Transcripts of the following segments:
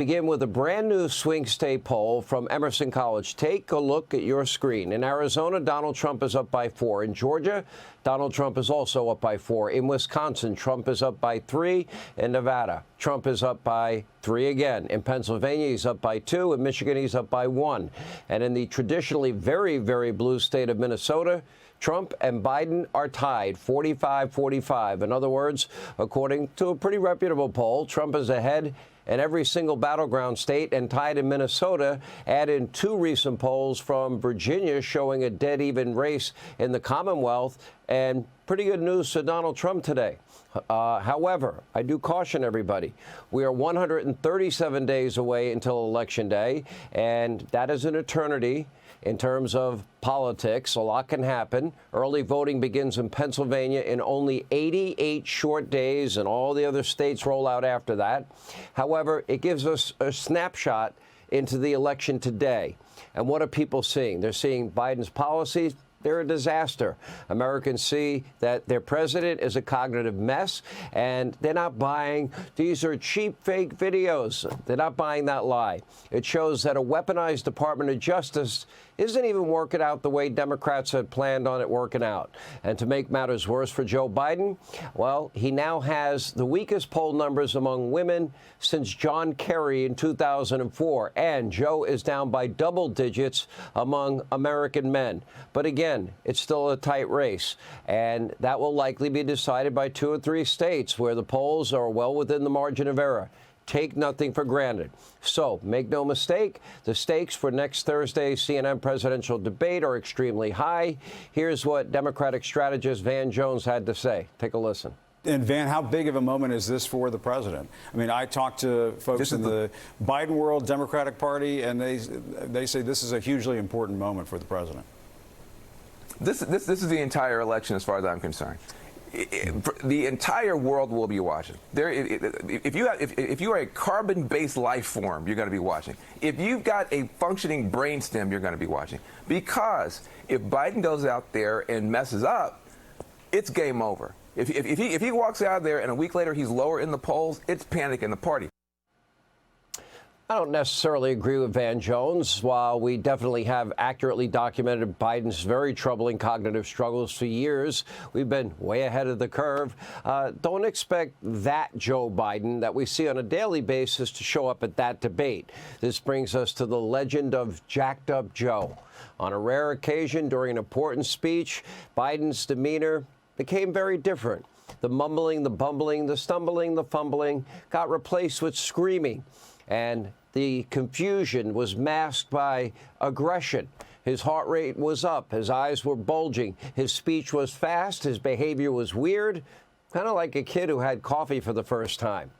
Begin with a brand new swing state poll from Emerson College. Take a look at your screen. In Arizona, Donald Trump is up by 4. In Georgia, Donald Trump is also up by 4. In Wisconsin, Trump is up by 3. In Nevada, Trump is up by 3 again. In Pennsylvania, he's up by 2. In Michigan, he's up by 1. And in the traditionally very, very blue state of Minnesota, Trump and Biden are tied 45-45. In other words, according to a pretty reputable poll, Trump is ahead in every single battleground state and tied in Minnesota. Add in 2 recent polls from Virginia showing a dead even race in the Commonwealth, and pretty good news to Donald Trump today. However, I do caution everybody. We are 137 days away until Election Day, and that is an eternity. In terms of politics, a lot can happen. Early voting begins in Pennsylvania in only 88 short days, and all the other states roll out after that. However, it gives us a snapshot into the election today. And what are people seeing? They're seeing Biden's policies. They're a disaster. Americans see that their president is a cognitive mess, and they're not buying these are cheap, fake videos. They're not buying that lie. It shows that a weaponized Department of Justice isn't even working out the way Democrats had planned on it working out. And to make matters worse for Joe Biden, well, he now has the weakest poll numbers among women since John Kerry in 2004. And Joe is down by double digits among American men. But again, it's still a tight race. And that will likely be decided by 2 or 3 states where the polls are well within the margin of error. Take nothing for granted. So make no mistake, the stakes for next Thursday's CNN presidential debate are extremely high. Here's what Democratic strategist Van Jones had to say. Take a listen. And Van, how big of a moment is this for the president? I mean, I talked to folks in the Biden world, Democratic Party, and they say this is a hugely important moment for the president. This is the entire election as far as I'm concerned. The entire world will be watching. If you are a carbon-based life form, you're going to be watching. If you've got a functioning brainstem, you're going to be watching. Because if Biden goes out there and messes up, it's game over. If he walks out there and a week later he's lower in the polls, it's panic in the party. I don't necessarily agree with Van Jones. While we definitely have accurately documented Biden's very troubling cognitive struggles for years, we've been way ahead of the curve. Don't expect that Joe Biden that we see on a daily basis to show up at that debate. This brings us to the legend of Jacked Up Joe. On a rare occasion during an important speech, Biden's demeanor became very different. The mumbling, the bumbling, the stumbling, the fumbling got replaced with screaming. And the confusion was masked by aggression. His heart rate was up. His eyes were bulging. His speech was fast. His behavior was weird, kind of like a kid who had coffee for the first time.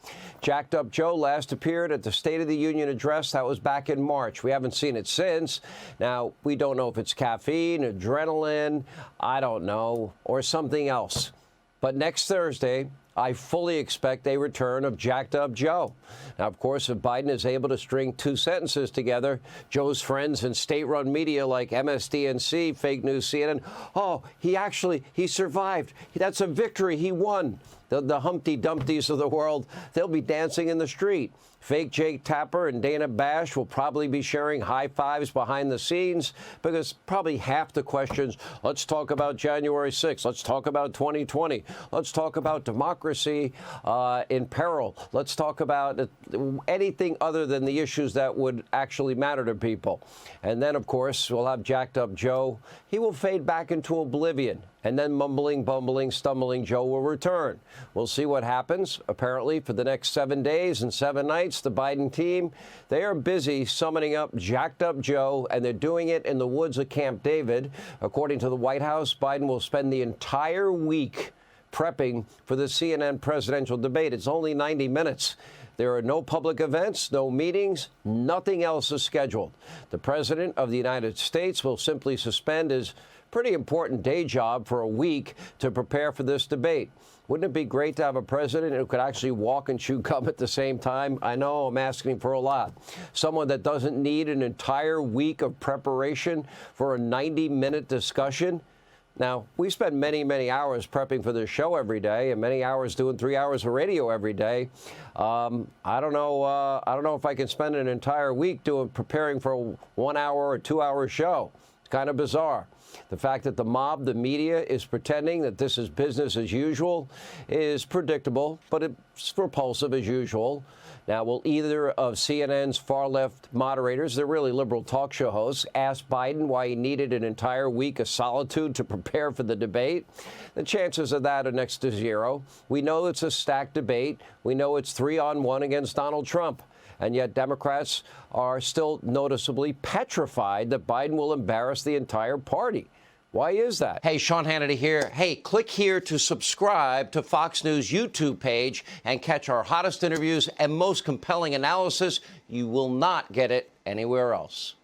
Jacked Up Joe last appeared at the State of the Union address. That was back in March. We haven't seen it since. Now, we don't know if it's caffeine, adrenaline, I don't know, or something else. But next Thursday, I fully expect a return of Jacked Up Joe. Now, of course, if Biden is able to string 2 sentences together, Joe's friends in state-run media like MSDNC, fake news CNN, oh, he survived. That's a victory. He won. The Humpty Dumptys of the world, they'll be dancing in the street. Fake Jake Tapper and Dana Bash will probably be sharing high fives behind the scenes because probably half the questions, let's talk about January 6th, let's talk about 2020, let's talk about democracy in peril, let's talk about anything other than the issues that would actually matter to people. And then, of course, we'll have Jacked Up Joe. He will fade back into oblivion. And then mumbling, bumbling, stumbling Joe will return. We'll see what happens. Apparently, for the next 7 days and 7 nights, the Biden team, they are busy summoning up Jacked Up Joe, and they're doing it in the woods of Camp David. According to the White House, Biden will spend the entire week prepping for the CNN presidential debate. It's only 90 minutes. There are no public events, no meetings, nothing else is scheduled. The President of the United States will simply suspend his pretty important day job for a week to prepare for this debate. Wouldn't it be great to have a president who could actually walk and chew gum at the same time? I know I'm asking for a lot. Someone that doesn't need an entire week of preparation for a 90-minute discussion. Now, we spend many, many hours prepping for this show every day and many hours doing 3 hours of radio every day. I don't know if I can spend an entire week preparing for a 1 hour or 2 hour show. It's kind of bizarre. The fact that the mob, the media, is pretending that this is business as usual is predictable, but it's repulsive as usual. Now, will either of CNN's far-left moderators, they're really liberal talk show hosts, ask Biden why he needed an entire week of solitude to prepare for the debate? The chances of that are next to zero. We know it's a stacked debate. We know it's 3-on-1 against Donald Trump. And yet Democrats are still noticeably petrified that Biden will embarrass the entire party. Why is that? Hey, Sean Hannity here. Hey, click here to subscribe to Fox News YouTube page and catch our hottest interviews and most compelling analysis. You will not get it anywhere else.